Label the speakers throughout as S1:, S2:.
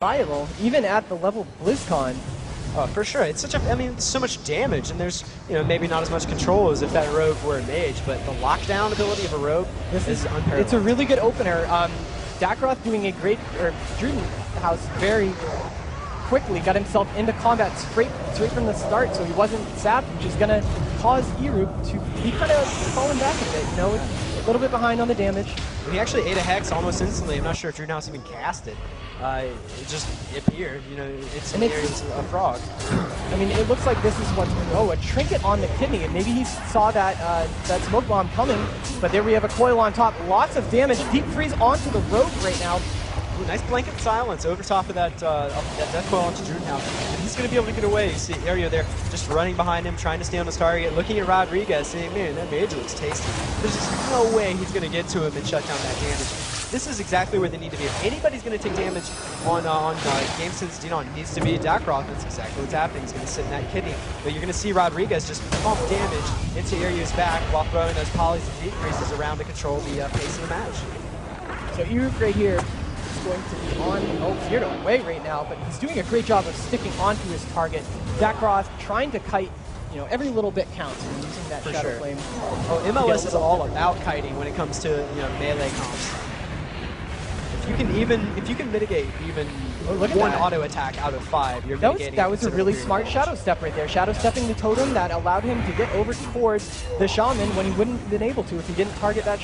S1: viable, even at the level of Blizzcon.
S2: Oh, for sure. It's such a, I mean, so much damage, and there's, you know, maybe not as much control as if that rogue were a mage, but the lockdown ability of a rogue is unparalleled.
S1: It's a really good opener. Dakroth doing a great, or Drudenhouse very quickly got himself into combat straight from the start, so he wasn't sapped, which is going to cause Eru to be kind of falling back a bit, you know, a little bit behind on the damage.
S2: He actually ate a Hex almost instantly. I'm not sure if Drudenhouse even cast it. It just appeared, you know, it's a frog.
S1: I mean, it looks like this is what's, a trinket on the kidney, and maybe he saw that that smoke bomb coming, but there we have a coil on top, lots of damage, deep freeze onto the rogue right now.
S2: Ooh, nice blanket silence over top of that, death coil onto Drudenhouse. And he's going to be able to get away. You see Aereo there just running behind him, trying to stay on his target, looking at Rodriguez, saying, man, that mage looks tasty. There's just no way he's going to get to him and shut down that damage. This is exactly where they need to be. If anybody's going to take damage on game since DNAW, it needs to be Dakroth. That's exactly what's happening. He's going to sit in that kidney. But you're going to see Rodriguez just pump damage into Aereo's back while throwing those polys and decreases around to control the pace of the match.
S1: So Eru right here is going to be on, cleared away right now, but he's doing a great job of sticking onto his target. Dakroth trying to kite, you know, every little bit counts when using that Shadow Flame.
S2: Oh, MLS is all about kiting when it comes to, you know, melee comps. If you can mitigate even one auto attack out of 5, you're mitigating.
S1: That was a really smart shadow step right there. Shadow stepping the totem that allowed him to get over towards the shaman when he wouldn't have been able to if he didn't target that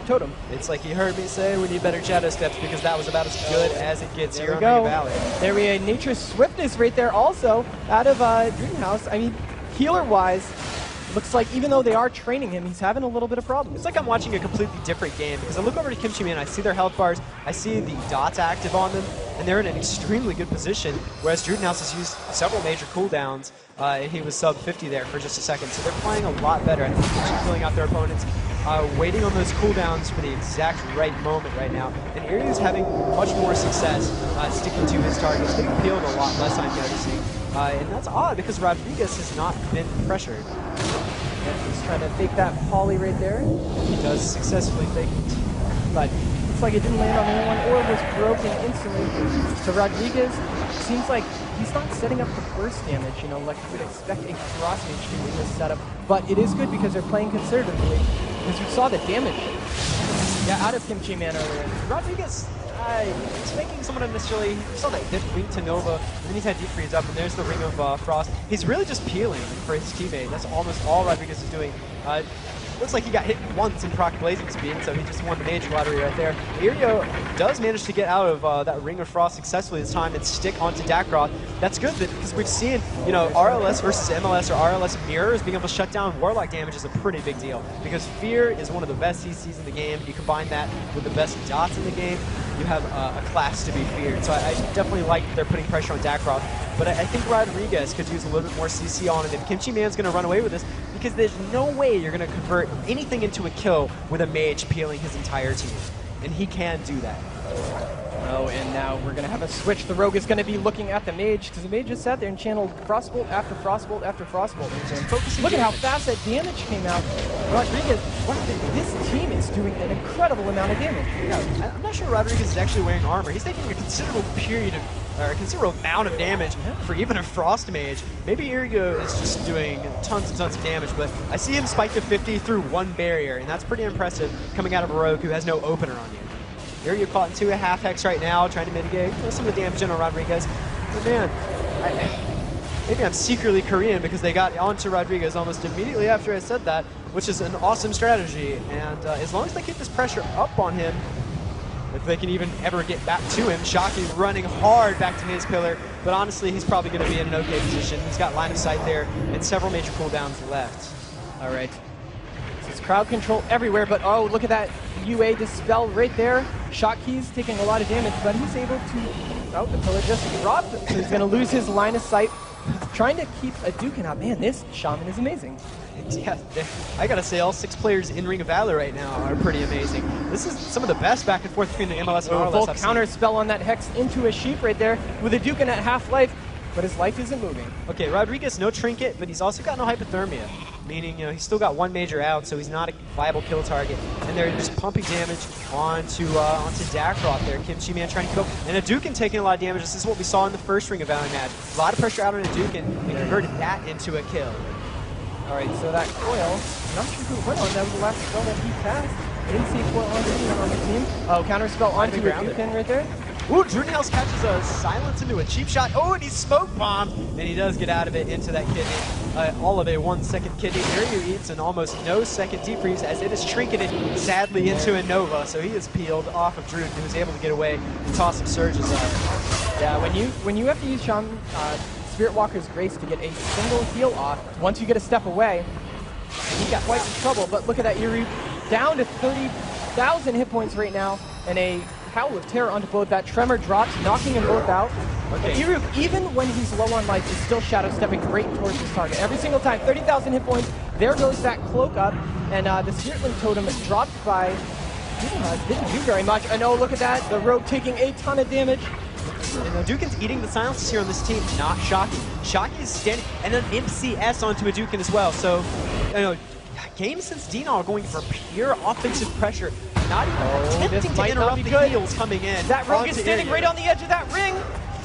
S1: totem.
S2: It's like he heard me say we need better shadow steps because that was about as good as it gets here on
S1: Ring
S2: Valley.
S1: There we go. Nature's Swiftness right there also out of Drudenhouse. I mean, healer-wise, looks like even though they are training him, he's having a little bit of problems.
S2: It's like I'm watching a completely different game because I look over to Kimchi Man, I see their health bars, I see the dots active on them, and they're in an extremely good position, whereas Drudenhouse has used several major cooldowns. He was sub 50 there for just a second, so they're playing a lot better. I think Kimchi filling out their opponents, waiting on those cooldowns for the exact right moment right now. And Aereo's having much more success sticking to his targets, getting peeled a lot less, I'm noticing. And that's odd because Rodriguez has not been pressured.
S1: He's trying to fake that poly right there.
S2: He does successfully fake it.
S1: But looks like it didn't land on anyone or was broken instantly. So Rodriguez seems like he's not setting up the burst damage, you know, like you would expect a cross mage to in this setup. But it is good because they're playing conservatively. Because you saw the damage out of Kimchi Man earlier.
S2: Rodriguez, he's making someone unnecessarily, you saw that dip wing to Nova, and then he's had deep freeze up, and there's the Ring of Frost. He's really just peeling for his teammate. That's almost all Rodriguez is doing. Looks like he got hit once in proc blazing speed, so he just won the major lottery right there. Aereo does manage to get out of that Ring of Frost successfully this time and stick onto Dakroth. That's good because we've seen, you know, RLS versus MLS or RLS mirrors being able to shut down Warlock damage is a pretty big deal because Fear is one of the best CCs in the game. You combine that with the best dots in the game, you have a class to be feared. So I definitely like that they're putting pressure on Dakroth, but I think Rodriguez could use a little bit more CC on it, and Kimchi Man's going to run away with this because there's no way you're going to convert anything into a kill with a mage peeling his entire team, and he can do that.
S1: Oh, and now we're going to have a switch. The rogue is going to be looking at the mage because the mage just sat there and channeled Frostbolt after Frostbolt after Frostbolt. Look at how fast that damage came out. Rodriguez, this team is doing an incredible amount of damage.
S2: Yeah, I'm not sure Rodriguez is actually wearing armor. He's taking a considerable period of, or a considerable amount of damage for even a Frost Mage. Maybe Aereo is just doing tons and tons of damage, but I see him spike to 50 through one barrier, and that's pretty impressive coming out of a rogue who has no opener on you. Aereo caught into a half hex right now, trying to mitigate some of the damage on Rodriguez. But man, maybe I'm secretly Korean because they got onto Rodriguez almost immediately after I said that, which is an awesome strategy. And as long as they keep this pressure up on him, if they can even ever get back to him, Shocky running hard back to his pillar, but honestly, he's probably going to be in an okay position. He's got line of sight there and several major cooldowns left.
S1: All right. It's crowd control everywhere, but oh, look at that UA dispel right there. Shockey's taking a lot of damage, but he's able to, the pillar just dropped, so he's going to lose his line of sight. Trying to keep a Dukin out. Man, this shaman is amazing.
S2: Yeah, I gotta say, all 6 players in Ring of Valor right now are pretty amazing. This is some of the best back and forth between the MLS and RLS.
S1: Full counter spell on that Hex into a sheep right there with a Dukin at half life, but his life isn't moving.
S2: Okay, Rodriguez, no trinket, but he's also got no hypothermia. meaning he's still got one major out, so he's not a viable kill target. And they're just pumping damage onto Dakroth there. Kimchi Man trying to kill, and Hadouken taking a lot of damage. This is what we saw in the first Ring of Valor match. A lot of pressure out on Hadouken, and converted that into a kill.
S1: All right, so that coil, not sure who went on. That was the last spell that he cast. I didn't see a coil on anyone on the team. Oh, counter spell onto Hadouken right there.
S2: Ooh, Drudenhouse catches a silence into a cheap shot. Oh, and he's smoke bombed, and he does get out of it into that kidney. All of a 1 second kidney. Ryu eats an almost no second deep freeze as it is trinketed sadly into a Nova. So he is peeled off of Druden, who was able to get away and toss some surges up.
S1: Yeah, when you have to use Spirit Walker's Grace to get a single heal off, once you get a step away, he got quite in trouble. But look at that, Iru down to 30,000 hit points right now, and a Howl of Terror onto both. That Tremor drops, knocking them both out. Okay. Iru, even when he's low on life, is still shadow stepping right towards his target. Every single time, 30,000 hit points. There goes that cloak up, and the Spirit Link Totem dropped by. Didn't do very much. And oh, look at that, the Rogue taking a ton of damage.
S2: And Hadouken's eating the silences here on this team, not Shocky. Shocky is standing, and an Imp CS onto Hadouken as well. So, games since DNAW are going for pure offensive pressure, not even attempting to interrupt the heals coming in.
S1: That Rogue is standing right on the edge of that ring.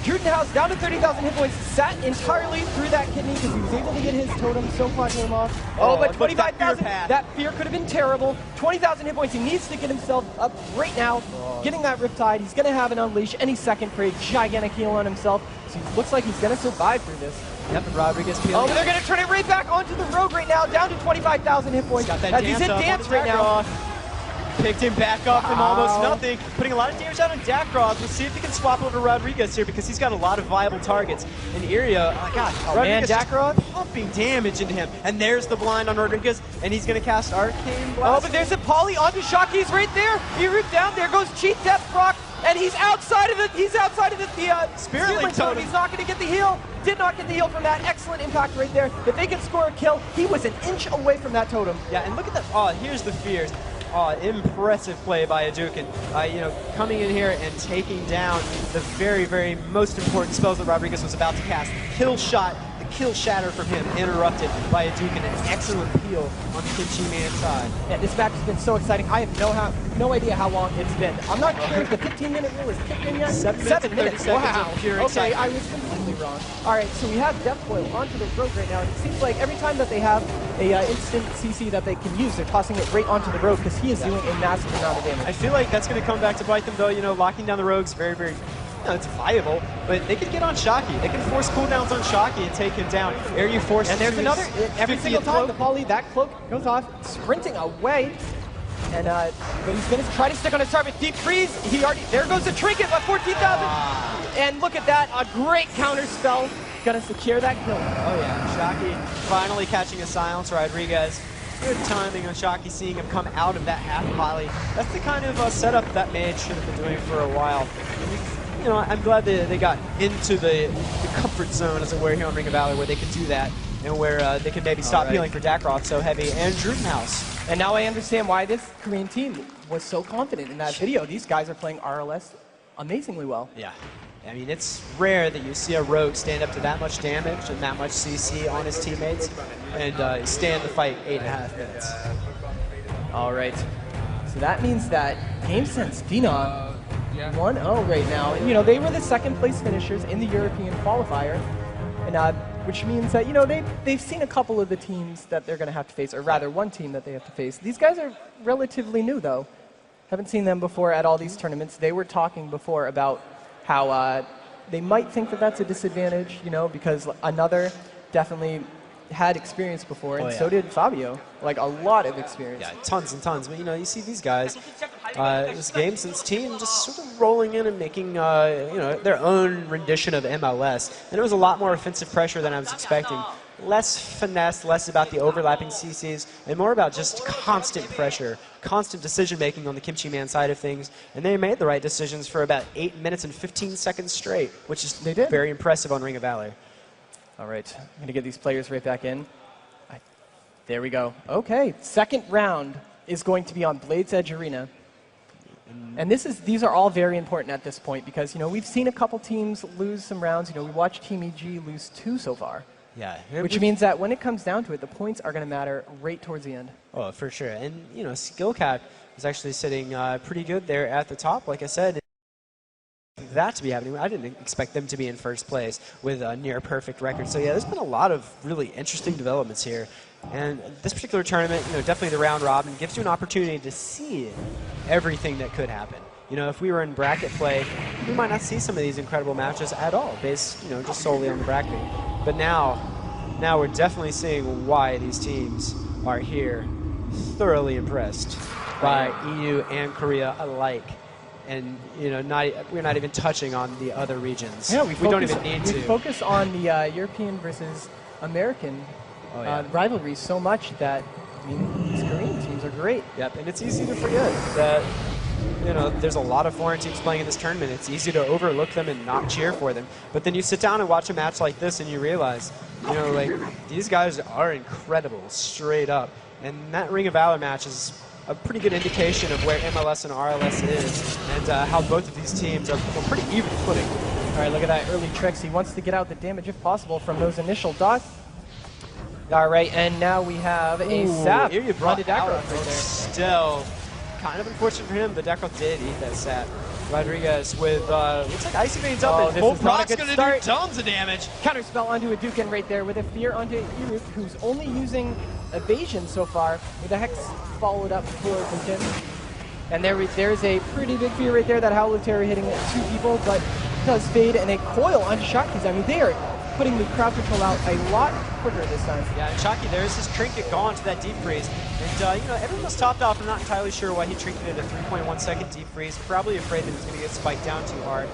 S1: Drudenhouse down to 30,000 hit points, sat entirely through that kidney because he was able to get his totem so far him off. Oh, but 25,000, that fear could have been terrible. 20,000 hit points, he needs to get himself up right now. Getting that Riptide, he's going to have an Unleash any second for a gigantic heal on himself. So he looks like he's going to survive through this.
S2: Yep, and Rodriguez peeling.
S1: Oh, but they're going to turn it right back onto the Rogue right now, down to 25,000 hit points. As he's in dance right now.
S2: Picked him back up from almost nothing, putting a lot of damage out on Dakroth. We'll see if he can swap over to Rodriguez here because he's got a lot of viable targets. In Iria, Rodriguez
S1: Dakroth
S2: pumping damage into him. And there's the blind on Rodriguez, and he's going to cast Arcane Blast.
S1: Oh, but there's a Poly onto Shocky. He's right there. Iru down. There goes Cheat Death Proc, and he's outside of the Spirit Link Totem. He's not going to get the heal. Did not get the heal from that. Excellent impact right there. If they can score a kill, he was an inch away from that totem.
S2: Yeah, and look at that. Oh, here's the fears. Impressive play by Hadouken. Coming in here and taking down the very, very most important spells that Rodriguez was about to cast. Kill shot, the kill shatter from him, interrupted by Hadouken. An excellent peel on the Kimchi Man's side.
S1: Yeah, this match has been so exciting. I have no idea how long it's been. I'm not sure if the 15-minute rule is kicked in yet.
S2: 7 minutes.
S1: Wow. Okay, I was completely wrong. All right, so we have Death Coil onto the Rogue right now. And it seems like every time that they have a instant CC that they can use, they're tossing it right onto the Rogue because he is doing a massive amount of damage.
S2: I feel like that's going to come back to bite them, though. Locking down the Rogue's very, very, it's viable, but they could get on Shocky. They can force cooldowns on Shocky and take him down. Area force.
S1: And there's another. Every single time the Poly, that cloak goes off, sprinting away. And but he's going to try to stick on his target. Deep freeze. There goes the trinket by 14,000. And look at that, a great counter spell. Gonna secure that kill.
S2: Oh yeah, Shocky finally catching a silence. Rodriguez, good timing on Shocky, seeing him come out of that half volley. That's the kind of setup that Mage should have been doing for a while. I'm glad they got into the comfort zone, as it were, here on Ring of Valor, where they could do that, and where they could maybe stop healing for Dakroth so heavy, and Drudenhouse.
S1: And now I understand why this Korean team was so confident in that video. These guys are playing RLS amazingly well.
S2: Yeah. I mean, it's rare that you see a Rogue stand up to that much damage and that much CC on his teammates and stand the fight 8.5 minutes.
S1: All right. So that means that GameSense DNAW 1-0 right now. And, they were the second place finishers in the European qualifier. And which means that, they've seen a couple of the teams that they're going to have to face, or rather one team that they have to face. These guys are relatively new, though. Haven't seen them before at all these tournaments. They were talking before about how they might think that that's a disadvantage, because another definitely had experience before, and so did Fabio, like a lot of experience.
S2: Yeah, tons and tons. But you see these guys, this GameSense team just sort of rolling in and making their own rendition of MLS, and it was a lot more offensive pressure than I was expecting. Less finesse, less about the overlapping CCs, and more about just constant pressure, constant decision-making on the Kimchi Man side of things. And they made the right decisions for about 8 minutes and 15 seconds straight, which is very impressive on Ring of Valor.
S1: All right, I'm going to get these players right back in. There we go. Okay, second round is going to be on Blades Edge Arena. And these are all very important at this point because, we've seen a couple teams lose some rounds. We watched Team EG lose 2 so far.
S2: Yeah.
S1: Which means that when it comes down to it, the points are going to matter right towards the end.
S2: Oh, for sure. And, you know, Skill Cap is actually sitting pretty good there at the top, like I said. That to be happening. I didn't expect them to be in first place with a near perfect record. So yeah, there's been a lot of really interesting developments here. And this particular tournament, you know, definitely the round robin gives you an opportunity to see everything that could happen. You know, if we were in bracket play, we might not see some of these incredible matches at all, based, you know, just solely on the bracketing. But now we're definitely seeing why these teams are here. Thoroughly impressed by EU and Korea alike. And, you know, we're not even touching on the other regions.
S1: Yeah,
S2: we don't even need to.
S1: We focus on the European versus American rivalries so much that, I mean, these Korean teams are great.
S2: Yep, and it's easy to forget that, you know, there's a lot of foreign teams playing in this tournament. It's easy to overlook them and not cheer for them. But then you sit down and watch a match like this and you realize, you know, like, these guys are incredible, straight up. And that Ring of Valor match is a pretty good indication of where MLS and RLS is and how both of these teams are pretty even footing.
S1: All right, look at that early tricks. He wants to get out the damage if possible from those initial dots. All right, and now we have a sap
S2: Here you brought
S1: onto Dakarov
S2: out
S1: right there.
S2: Still, kind of unfortunate for him, but Dakarov did eat that sap. Rodriguez with, looks like Icy Veins up, and full proc's going to do tons of damage.
S1: Counterspell onto a Dukin right there with a fear onto Iruk, who's only using evasion so far, with a Hex followed up for Dukin. And there's a pretty big fear right there, that Howlitary hitting two people, but does fade, and a coil onto Shakti's. I mean, they are putting the crowd control out a lot quicker this time.
S2: Yeah, and Shocky, there's his trinket gone to that deep freeze. And, you know, everyone was topped off. I'm not entirely sure why he trinketed a 3.1 second deep freeze. Probably afraid that he was going to get spiked down too hard.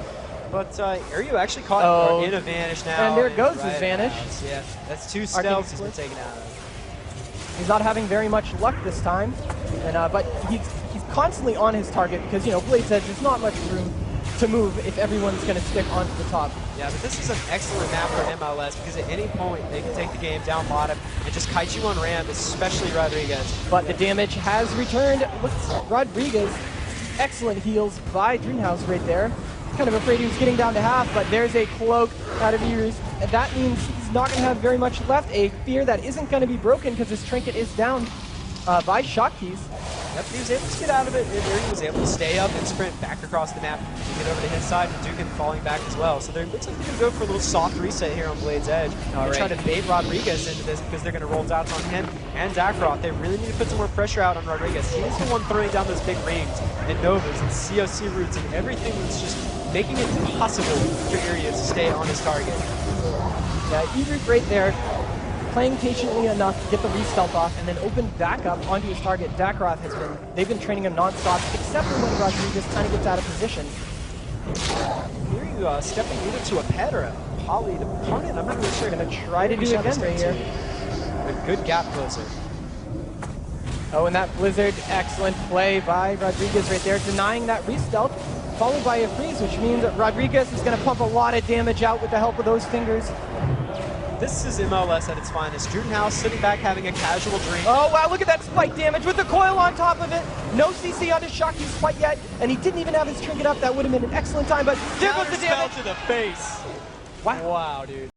S2: But Aryu actually caught in a vanish now.
S1: And there goes his vanish.
S2: Yeah, that's two stealths he's been taken out of.
S1: He's not having very much luck this time, and but he's constantly on his target because, you know, Blade's Edge, there's not much room to move if everyone's going to stick onto the top.
S2: Yeah, but this is an excellent map for MLS because at any point they can take the game down bottom and just kite you on ramp, especially Rodriguez.
S1: But the damage has returned. Looks Rodriguez. Excellent heals by Dreamhouse right there. Kind of afraid he was getting down to half, but there's a cloak out of Irus. And that means he's not going to have very much left. A fear that isn't going to be broken because his trinket is down by Shotkeys.
S2: Yep, he was able to get out of it. He was able to stay up and sprint back across the map and get over to his side, and Dukin falling back as well. So it looks like they're going to go for a little soft reset here on Blade's Edge. They're trying to bait Rodriguez into this because they're going to roll down on him and Dakarov. They really need to put some more pressure out on Rodriguez. He's the one throwing down those big rings and Novas and COC roots and everything that's just making it impossible for Iryu to stay on his target.
S1: Yeah, Iruk right there, playing patiently enough to get the re-stealth off and then open back up onto his target. Dakarov they've been training him non-stop, except for when Rodriguez kind of gets out of position.
S2: Iryu stepping either to a pet or a polyed opponent. I'm not really sure.
S1: Going to try to do it again right here.
S2: A good gap closer.
S1: Oh, and that Blizzard, excellent play by Rodriguez right there, denying that re-stealth, followed by a freeze, which means that Rodriguez is going to pump a lot of damage out with the help of those fingers.
S2: This is MLS at its finest. Drudenhouse sitting back having a casual drink.
S1: Oh, wow, look at that spike damage with the coil on top of it. No CC onto Shocky's quite yet, and he didn't even have his trinket up. That would have been an excellent time, but there goes the damage.
S2: To the face.
S1: Wow.
S2: Wow, dude.